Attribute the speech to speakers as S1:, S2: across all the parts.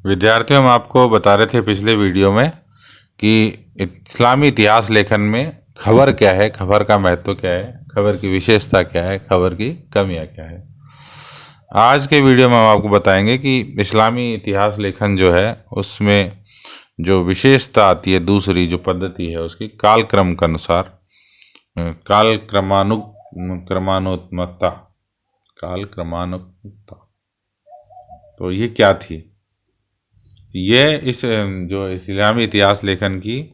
S1: विद्यार्थियों, हम आपको बता रहे थे पिछले वीडियो में कि इस्लामी इतिहास लेखन में खबर क्या है, खबर का महत्व क्या है, खबर की विशेषता क्या है, खबर की कमियां क्या है। आज के वीडियो में हम आपको बताएंगे कि इस्लामी इतिहास लेखन जो है उसमें जो विशेषता आती है, दूसरी जो पद्धति है उसकी कालक्रम के अनुसार कालक्रमानुक्ता। तो ये क्या थी? ये इस जो इस्लामी इतिहास लेखन की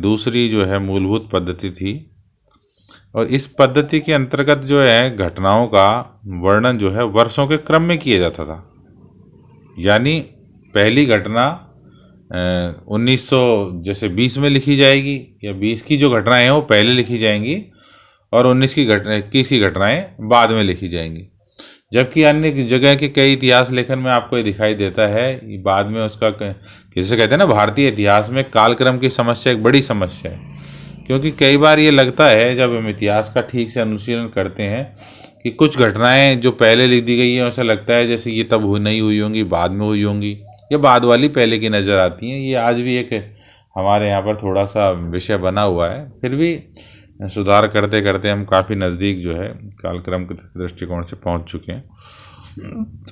S1: दूसरी जो है मूलभूत पद्धति थी, और इस पद्धति के अंतर्गत जो है घटनाओं का वर्णन जो है वर्षों के क्रम में किया जाता था। यानी पहली घटना 1900 जैसे 20 में लिखी जाएगी, या 20 की जो घटनाएं हैं वो पहले लिखी जाएंगी और 21 की घटनाएं बाद में लिखी जाएंगी। जबकि अन्य जगह के कई इतिहास लेखन में आपको ये दिखाई देता है बाद में उसका, किसे कहते हैं ना, भारतीय इतिहास में कालक्रम की समस्या एक बड़ी समस्या है। क्योंकि कई बार ये लगता है जब हम इतिहास का ठीक से अनुशीलन करते हैं कि कुछ घटनाएं जो पहले लिख दी गई हैं ऐसा लगता है जैसे ये तब नहीं हुई होंगी, बाद में हुई होंगी, या बाद वाली पहले की नज़र आती हैं। ये आज भी एक हमारे यहाँ पर थोड़ा सा विषय बना हुआ है। फिर भी सुधार करते करते हम काफ़ी नज़दीक जो है कालक्रम के दृष्टिकोण से पहुँच चुके हैं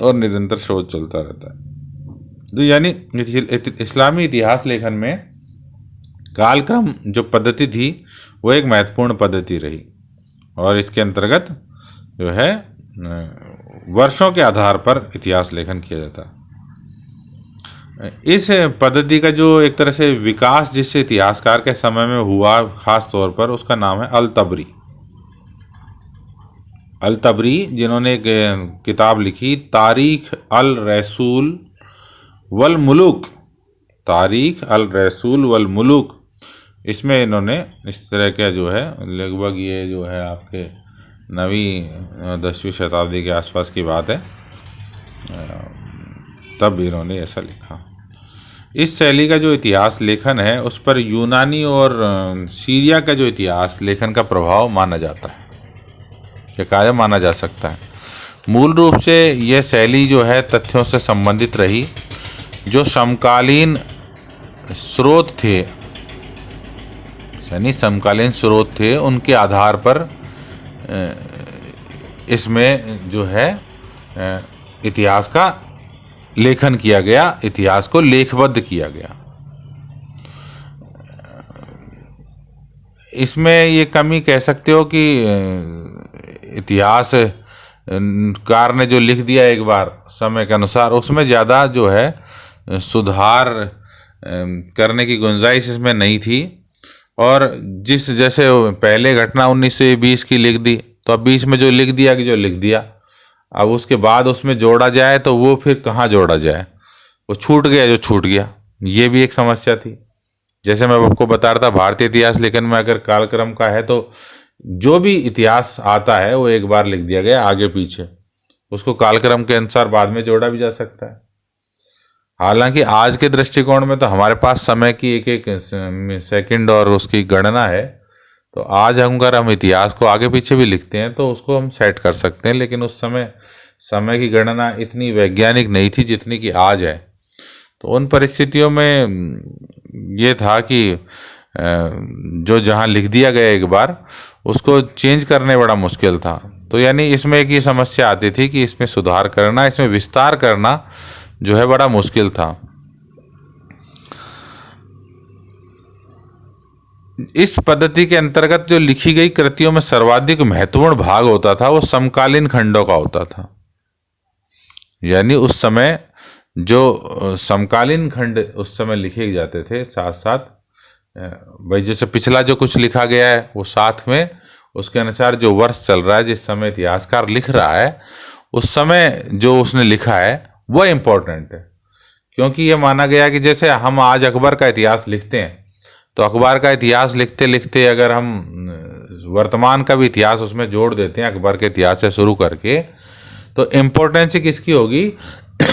S1: और निरंतर शोध चलता रहता है। तो यानी इस्लामी इतिहास लेखन में कालक्रम जो पद्धति थी वो एक महत्वपूर्ण पद्धति रही, और इसके अंतर्गत जो है वर्षों के आधार पर इतिहास लेखन किया जाता। इस पद्धति का जो एक तरह से विकास जिस इतिहासकार के समय में हुआ, खास तौर पर उसका नाम है अल-तबरी। अल-तबरी जिन्होंने एक किताब लिखी तारीख अल रसूल वल मुलुक, तारीख अल रसूल वल मुलुक। इसमें इन्होंने इस तरह का जो है लगभग ये जो है आपके 9वीं 10वीं शताब्दी के आसपास की बात है, तब इन्होंने ऐसा लिखा। इस शैली का जो इतिहास लेखन है उस पर यूनानी और सीरिया का जो इतिहास लेखन का प्रभाव माना जाता है, या कार्य माना जा सकता है। मूल रूप से यह शैली जो है तथ्यों से संबंधित रही, जो समकालीन स्रोत थे, यानी समकालीन स्रोत थे, उनके आधार पर इसमें जो है इतिहास का लेखन किया गया, इतिहास को लेखबद्ध किया गया। इसमें ये कमी कह सकते हो कि इतिहास कार ने जो लिख दिया एक बार समय के अनुसार, उसमें ज़्यादा जो है सुधार करने की गुंजाइश इसमें नहीं थी। और जैसे पहले घटना 1920 की लिख दी, तो अब 20 में जो लिख दिया कि जो लिख दिया, अब उसके बाद उसमें जोड़ा जाए तो वो फिर कहाँ जोड़ा जाए, वो छूट गया जो छूट गया। ये भी एक समस्या थी। जैसे मैं आपको बता रहा था भारतीय इतिहास लेखन में अगर कालक्रम का है तो जो भी इतिहास आता है वो एक बार लिख दिया गया आगे पीछे, उसको कालक्रम के अनुसार बाद में जोड़ा भी जा सकता है। हालांकि आज के दृष्टिकोण में तो हमारे पास समय की एक एक सेकंड और उसकी गणना है, तो आज अगर हम इतिहास को आगे पीछे भी लिखते हैं तो उसको हम सेट कर सकते हैं। लेकिन उस समय समय की गणना इतनी वैज्ञानिक नहीं थी जितनी कि आज है। तो उन परिस्थितियों में ये था कि जो जहाँ लिख दिया गया एक बार उसको चेंज करने बड़ा मुश्किल था। तो यानी इसमें एक ये समस्या आती थी कि इसमें सुधार करना, इसमें विस्तार करना जो है बड़ा मुश्किल था। इस पद्धति के अंतर्गत जो लिखी गई कृतियों में सर्वाधिक महत्वपूर्ण भाग होता था वो समकालीन खंडों का होता था। यानी उस समय जो समकालीन खंड उस समय लिखे जाते थे, साथ साथ भाई जैसे पिछला जो कुछ लिखा गया है वो साथ में उसके अनुसार जो वर्ष चल रहा है, जिस समय इतिहासकार लिख रहा है उस समय जो उसने लिखा है वो इम्पोर्टेंट है। क्योंकि ये माना गया कि जैसे हम आज अकबर का इतिहास लिखते हैं, तो अकबर का इतिहास लिखते लिखते अगर हम वर्तमान का भी इतिहास उसमें जोड़ देते हैं अकबर के इतिहास से शुरू करके, तो इम्पोर्टेंस किसकी होगी?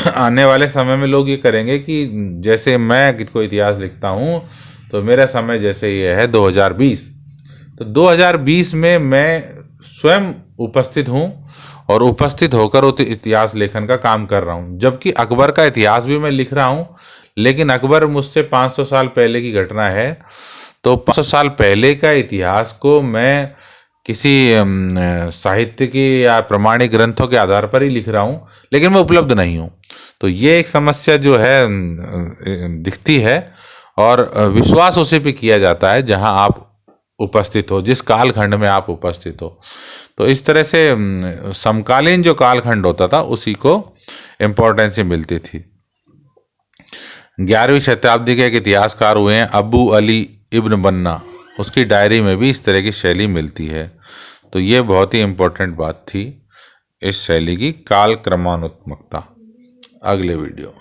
S1: आने वाले समय में लोग ये करेंगे कि जैसे मैं कोई इतिहास लिखता हूँ तो मेरा समय जैसे ये है 2020, तो 2020 में मैं स्वयं उपस्थित हूँ और उपस्थित होकर उस इतिहास लेखन का काम कर रहा हूँ। जबकि अकबर का इतिहास भी मैं लिख रहा हूँ, लेकिन अकबर मुझसे 500 साल पहले की घटना है, तो 500 साल पहले का इतिहास को मैं किसी साहित्य की या प्रमाणिक ग्रंथों के आधार पर ही लिख रहा हूँ, लेकिन मैं उपलब्ध नहीं हूँ। तो ये एक समस्या जो है दिखती है, और विश्वास उसी पे किया जाता है जहाँ आप उपस्थित हो, जिस कालखंड में आप उपस्थित हो। तो इस तरह से समकालीन जो कालखंड होता था उसी को इम्पोर्टेंस मिलती थी। 11वीं शताब्दी के एक इतिहासकार हुए हैं अबू अली इब्न बन्ना, उसकी डायरी में भी इस तरह की शैली मिलती है। तो ये बहुत ही इम्पोर्टेंट बात थी इस शैली की, काल क्रमानुत्मकता। अगले वीडियो।